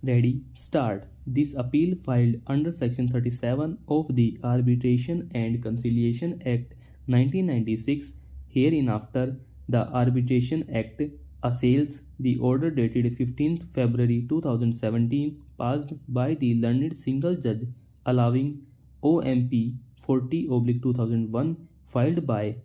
Ready, start. This appeal filed under Section 37 of the Arbitration and Conciliation Act 1996, hereinafter the Arbitration Act, assails the order dated 15th February 2017 passed by the learned single judge allowing OMP 40/2001 filed by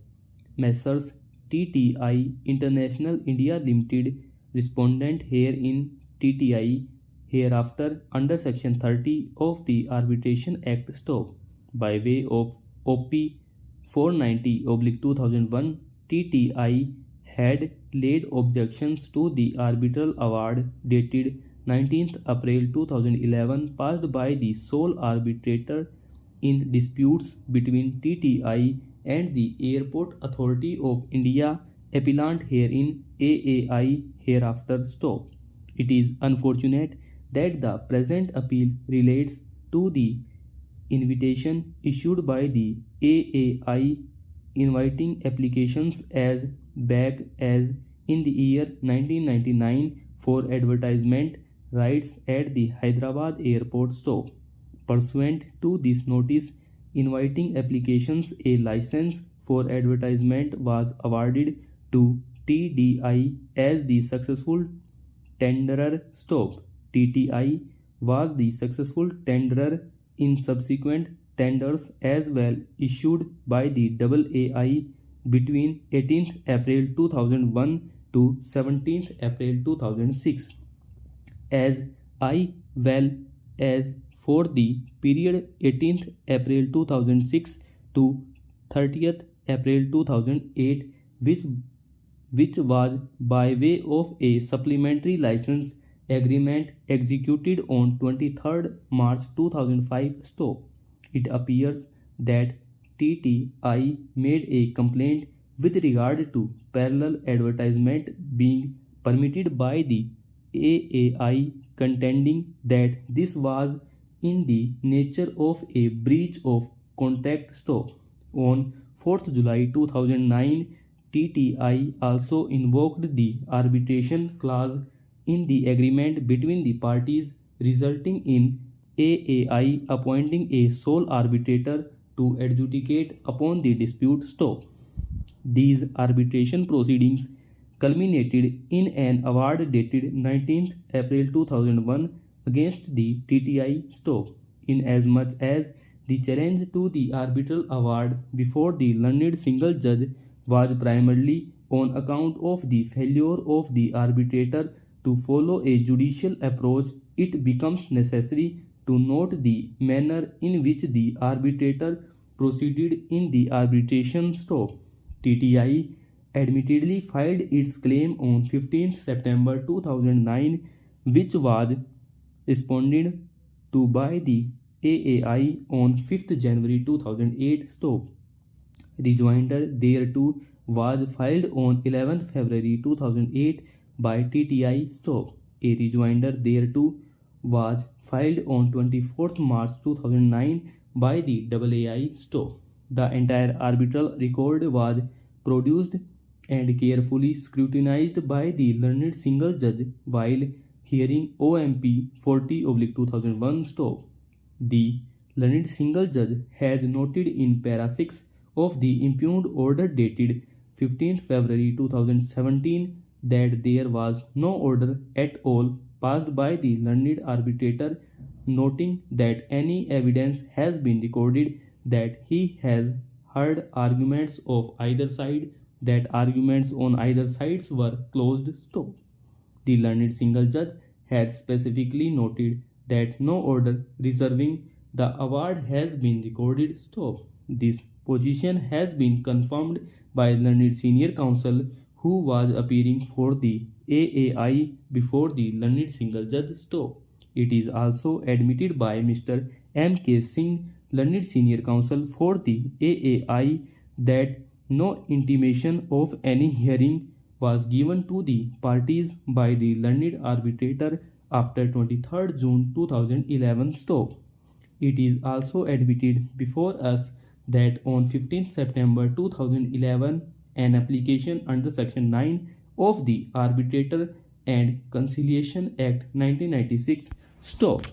Messrs. TTI International India Limited, respondent herein TTI, hereafter under Section 30 of the Arbitration Act stop. By way of OP 490/2001, TTI had laid objections to the arbitral award dated 19th April 2011 passed by the sole arbitrator in disputes between TTI and the Airport Authority of India, appellant herein AAI, hereafter stop. It is unfortunate that the present appeal relates to the invitation issued by the AAI inviting applications as back as in the year 1999 for advertisement rights at the Hyderabad airport stop. Pursuant to this notice inviting applications, a license for advertisement was awarded to TDI as the successful tenderer stop. TTI was the successful tenderer in subsequent tenders as well issued by the AAI between 18th April 2001 to 17th April 2006, as well as for the period 18th April 2006 to 30th April 2008, which was by way of a supplementary license agreement executed on 23rd March 2005 stop. It appears that TTI made a complaint with regard to parallel advertisement being permitted by the AAI, contending that this was in the nature of a breach of contract stop. On 4th July 2009, TTI also invoked the arbitration clause in the agreement between the parties, resulting in AAI appointing a sole arbitrator to adjudicate upon the dispute stop. These arbitration proceedings culminated in an award dated 19th April 2001 against the TTI stop, inasmuch as the challenge to the arbitral award before the learned single judge was primarily on account of the failure of the arbitrator to follow a judicial approach. It becomes necessary to note the manner in which the arbitrator proceeded in the arbitration stop. TTI admittedly filed its claim on 15th September 2009, which was responded to by the AAI on 5th January 2008 stop. Rejoinder thereto was filed on 11th February 2008 by TTI stop. A rejoinder thereto was filed on 24th March 2009 by the AAI stop. The entire arbitral record was produced and carefully scrutinized by the learned single judge while hearing OMP 40/2001 stop. The learned single judge has noted in para 6 of the impugned order dated 15th February 2017 that there was no order at all passed by the learned arbitrator, noting that any evidence has been recorded that he has heard arguments of either side, that arguments on either sides were closed stop. The learned single judge had specifically noted that no order reserving the award has been recorded stop. This position has been confirmed by learned senior counsel who was appearing for the AAI before the learned single judge stop. It is also admitted by Mr. M.K. Singh, learned senior counsel for the AAI, that no intimation of any hearing was given to the parties by the learned arbitrator after 23rd June 2011 stop. It is also admitted before us that on 15th September 2011 an application under Section 9 of the Arbitrator and Conciliation Act 1996. Stop.